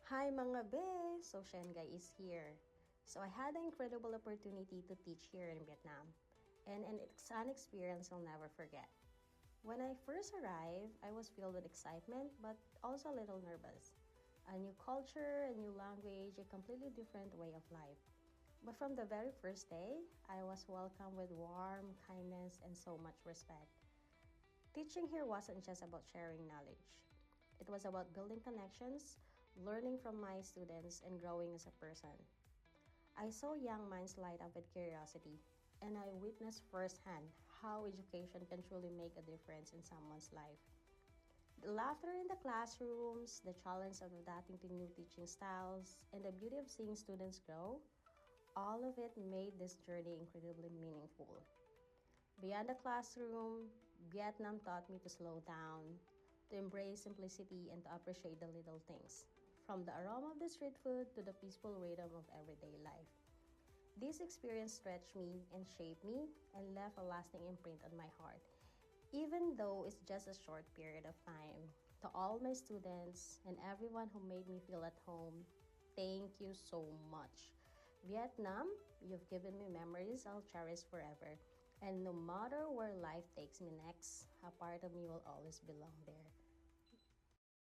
Hi mga be! So Guy is here. So I had the incredible opportunity to teach here in Vietnam, and it's an experience I'll never forget. When I first arrived, I was filled with excitement but also a little nervous. A new culture, a new language, a completely different way of life. But from the very first day, I was welcomed with warm kindness and so much respect. Teaching here wasn't just about sharing knowledge. It was about building connections, learning from my students, and growing as a person. I saw young minds light up with curiosity, and I witnessed firsthand how education can truly make a difference in someone's life. The laughter in the classrooms, the challenge of adapting to new teaching styles, and the beauty of seeing students grow, all of it made this journey incredibly meaningful. Beyond the classroom, Vietnam taught me to slow down, to embrace simplicity, and to appreciate the little things, from the aroma of the street food to the peaceful rhythm of everyday life. This experience stretched me and shaped me and left a lasting imprint on my heart, even though it's just a short period of time. To all my students and everyone who made me feel at home, thank you so much. Vietnam, you've given me memories I'll cherish forever. And no matter where life takes me next, a part of me will always belong there.